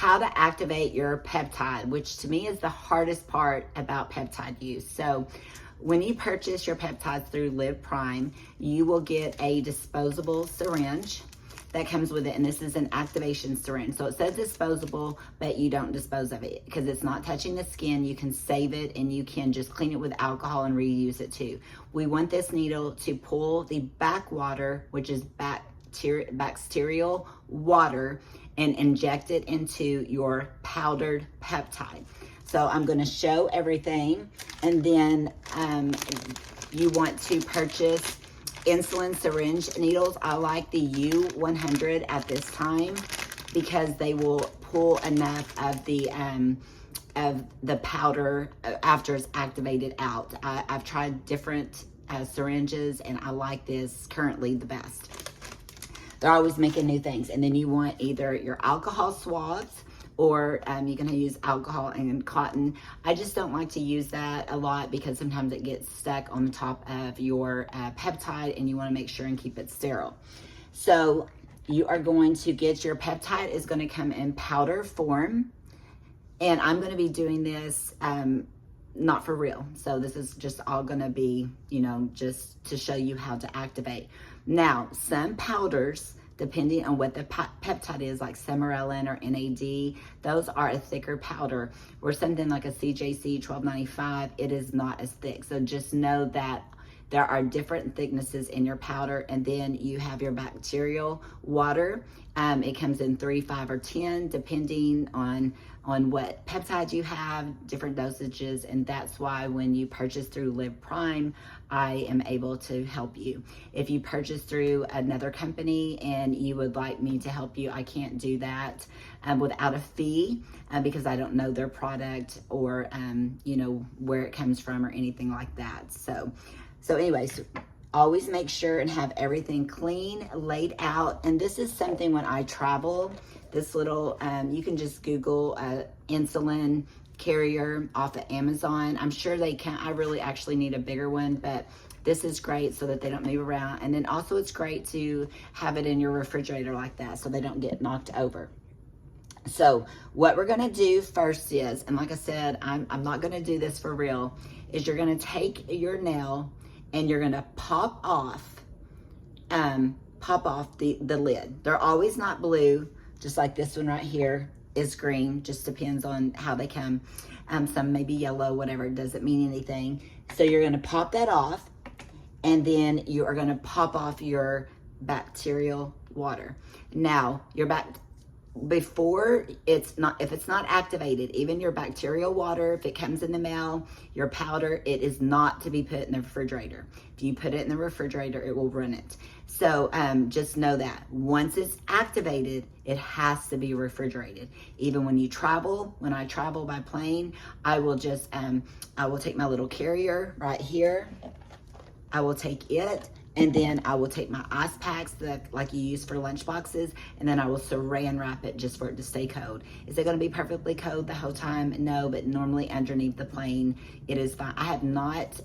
how to activate your peptide, which to me is the hardest part about peptide use. So when you purchase your peptides through Live Prime, you will get a disposable syringe that comes with it, and this is an activation syringe. So it says disposable, but you don't dispose of it because it's not touching the skin. You can save it and you can just clean it with alcohol and reuse it too. We want this needle to pull the backwater, which is bacterial water, and inject it into your powdered peptide. So I'm gonna show everything, and then you want to purchase insulin syringe needles. I like the U100 at this time because they will pull enough of the powder after it's activated out. I've tried different syringes, and I like this currently the best. They're always making new things. And then you want either your alcohol swabs, or you're gonna use alcohol and cotton. I just don't like to use that a lot because sometimes it gets stuck on the top of your peptide, and you wanna make sure and keep it sterile. So you are going to get your peptide is gonna come in powder form, and I'm gonna be doing this not for real. So this is just all gonna be, just to show you how to activate. Now, some powders, depending on what the peptide is, like Semarelin or NAD, those are a thicker powder, or something like a CJC 1295, it is not as thick. So just know that there are different thicknesses in your powder. And then you have your bacterial water. It comes in 3, 5, or 10, depending on what peptide you have, different dosages. And that's why when you purchase through Live Prime, I am able to help you. If you purchase through another company and you would like me to help you, I can't do that without a fee because I don't know their product or, where it comes from or anything like that. So anyways, always make sure and have everything clean, laid out. And this is something when I travel, this little, you can just Google insulin carrier off of Amazon. I'm sure they can. I really actually need a bigger one, but this is great so that they don't move around. And then also it's great to have it in your refrigerator like that so they don't get knocked over. So what we're gonna do first is, and like I said, I'm not gonna do this for real, is you're gonna take your nail and you're gonna pop off the lid. They're always not blue, just like this one right here is green, just depends on how they come. Some may be yellow, whatever, it doesn't mean anything. So you're gonna pop that off, and then you are gonna pop off your bacterial water. Now, before if it's not activated, even your bacterial water, if it comes in the mail, your powder, it is not to be put in the refrigerator. If you put it in the refrigerator, it will ruin it. So just know that once it's activated, it has to be refrigerated. Even when I travel by plane, I will just, I will take my little carrier right here. I will take it, and then I will take my ice packs like you use for lunch boxes, and then I will saran wrap it just for it to stay cold. Is it gonna be perfectly cold the whole time? No, but normally underneath the plane, it is fine. I have not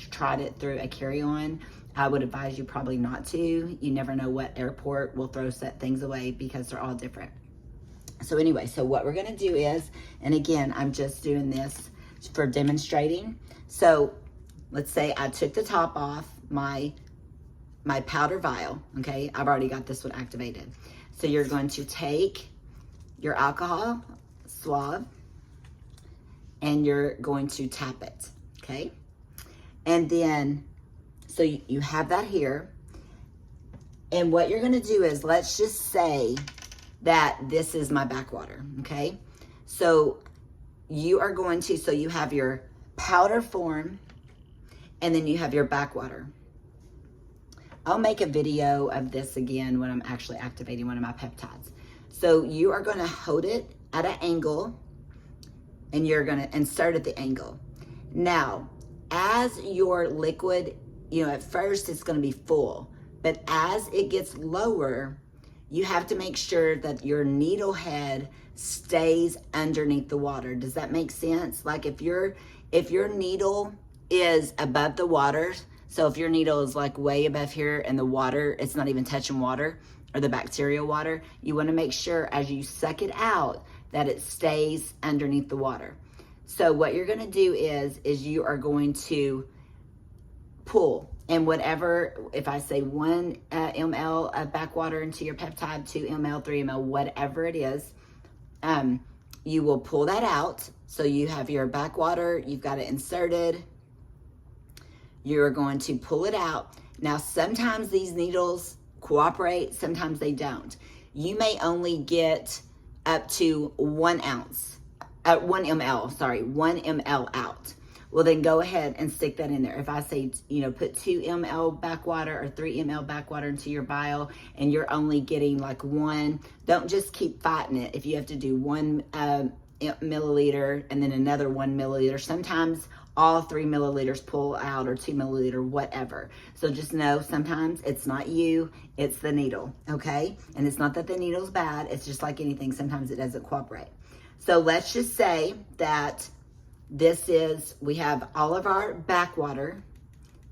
tried it through a carry-on. I would advise you probably not to. You never know what airport will throw set things away because they're all different. So anyway, so what we're gonna do is, and again, I'm just doing this for demonstrating. So let's say I took the top off my powder vial, okay? I've already got this one activated. So you're going to take your alcohol swab and you're going to tap it, okay? And then, so you have that here. And what you're gonna do is, let's just say that this is my backwater, okay? So you are going to, so you have your powder form, and then you have your backwater. I'll make a video of this again when I'm actually activating one of my peptides. So you are gonna hold it at an angle, and you're gonna insert at the angle. Now, as your liquid, at first it's gonna be full, but as it gets lower, you have to make sure that your needle head stays underneath the water. Does that make sense? Like if your needle is above the water, so if your needle is like way above here and the water, it's not even touching water, or the bacterial water, you want to make sure as you suck it out that it stays underneath the water. So what you're going to do is you are going to pull, and whatever, if I say 1 ml of backwater into your peptide, 2 ml, 3 ml, whatever it is, you will pull that out. So you have your backwater, you've got it inserted. You're going to pull it out. Now, sometimes these needles cooperate, sometimes they don't. You may only get up to 1 ounce, 1 ml out. Well, then go ahead and stick that in there. If I say, put 2 ml backwater or 3 ml backwater into your vial and you're only getting like 1, don't just keep fighting it. If you have to do 1 milliliter and then another 1 milliliter, sometimes all 3 milliliters pull out, or 2 milliliter, whatever. So just know sometimes it's not you, it's the needle, okay? And it's not that the needle's bad, it's just like anything, sometimes it doesn't cooperate. So let's just say that we have all of our backwater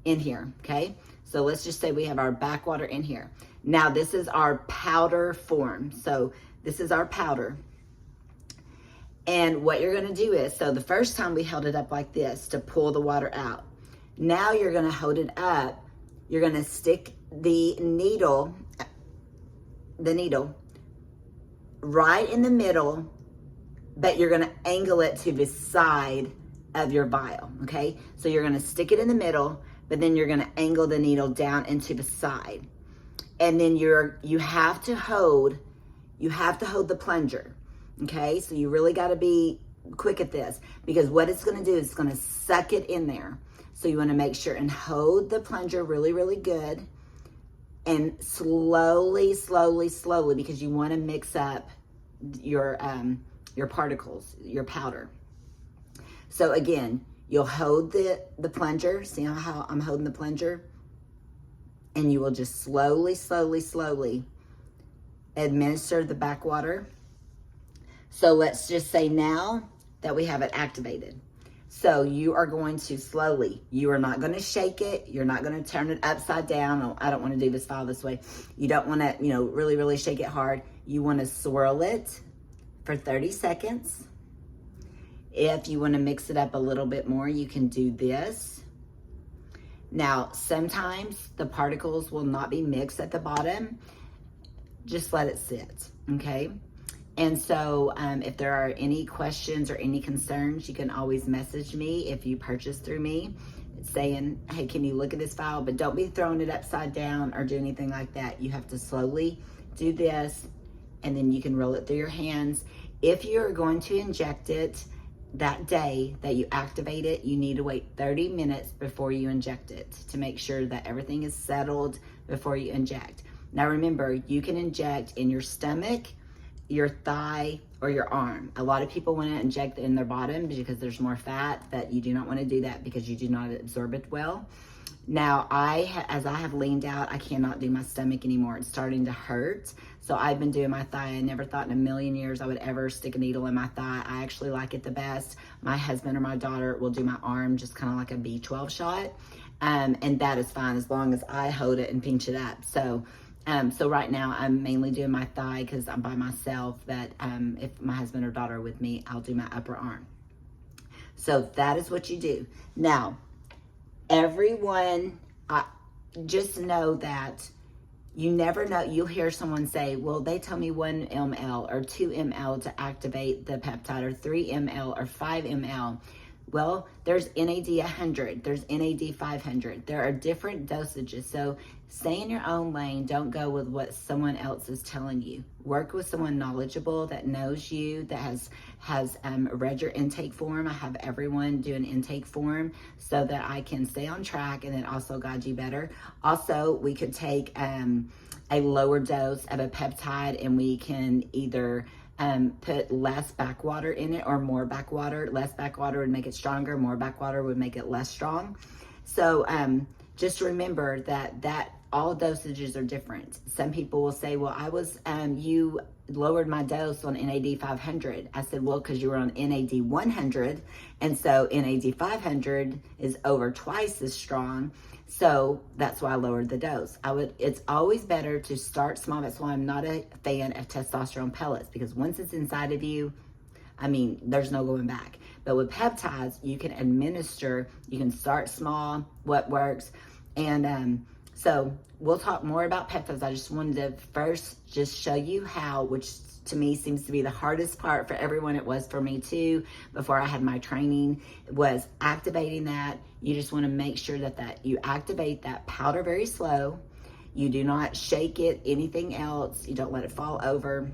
in here, okay? So let's just say we have our backwater in here. Now this is our powder form. So this is our powder. And what you're gonna do is, so the first time we held it up like this to pull the water out. Now you're gonna hold it up, you're gonna stick the needle right in the middle, but you're gonna angle it to the side of your vial, okay? So you're gonna stick it in the middle, but then you're gonna angle the needle down into the side. And then you have to hold the plunger. Okay, so you really got to be quick at this, because what it's going to do is it's going to suck it in there. So you want to make sure and hold the plunger really, really good, and slowly, because you want to mix up your particles, your powder. So again, you'll hold the plunger. See how I'm holding the plunger? And you will just slowly administer the backwater. So let's just say now that we have it activated. So you are going to slowly, you are not going to shake it. You're not going to turn it upside down. Oh, I don't want to do this file this way. You don't want to, really, really shake it hard. You want to swirl it for 30 seconds. If you want to mix it up a little bit more, you can do this. Now, sometimes the particles will not be mixed at the bottom. Just let it sit, okay? And so if there are any questions or any concerns, you can always message me if you purchase through me, saying, hey, can you look at this file? But don't be throwing it upside down or do anything like that. You have to slowly do this, and then you can roll it through your hands. If you're going to inject it that day that you activate it, you need to wait 30 minutes before you inject it to make sure that everything is settled before you inject. Now remember, you can inject in your stomach, your thigh, or your arm. A lot of people want to inject in their bottom because there's more fat, but you do not want to do that because you do not absorb it well. Now, as I have leaned out, I cannot do my stomach anymore. It's starting to hurt. So I've been doing my thigh. I never thought in a million years I would ever stick a needle in my thigh. I actually like it the best. My husband or my daughter will do my arm, just kind of like a B12 shot. And that is fine as long as I hold it and pinch it up. So right now I'm mainly doing my thigh because I'm by myself, but if my husband or daughter are with me, I'll do my upper arm. So that is what you do. Now, everyone, just know that you never know. You'll hear someone say, well, they tell me 1 ml or 2 ml to activate the peptide, or 3 ml or 5 ml. Well, there's NAD 100, there's NAD 500. There are different dosages. So stay in your own lane. Don't go with what someone else is telling you. Work with someone knowledgeable that knows you, that has read your intake form. I have everyone do an intake form so that I can stay on track and then also guide you better. Also, we could take a lower dose of a peptide, and we can either put less backwater in it or more backwater. Less backwater would make it stronger. More backwater would make it less strong. So just remember that all dosages are different. Some people will say, well, you lowered my dose on NAD 500. I said, well, because you were on NAD 100, and so NAD 500 is over twice as strong. So that's why I lowered the dose. It's always better to start small. That's why I'm not a fan of testosterone pellets, because once it's inside of you, I mean, there's no going back. But with peptides, you can administer, you can start small, what works. And so we'll talk more about peptides. I just wanted to first just show you how, which to me seems to be the hardest part for everyone. It was for me too, before I had my training, was activating that. You just want to make sure that you activate that powder very slow. You do not shake it, anything else. You don't let it fall over.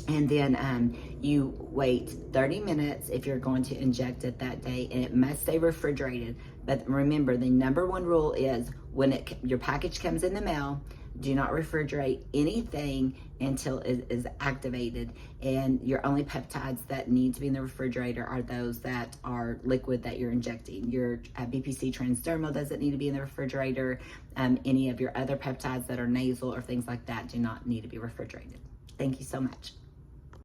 And then you wait 30 minutes if you're going to inject it that day, and it must stay refrigerated. But remember, the number one rule is when your package comes in the mail, do not refrigerate anything until it is activated. And your only peptides that need to be in the refrigerator are those that are liquid that you're injecting. Your BPC transdermal doesn't need to be in the refrigerator. Any of your other peptides that are nasal or things like that do not need to be refrigerated. Thank you so much.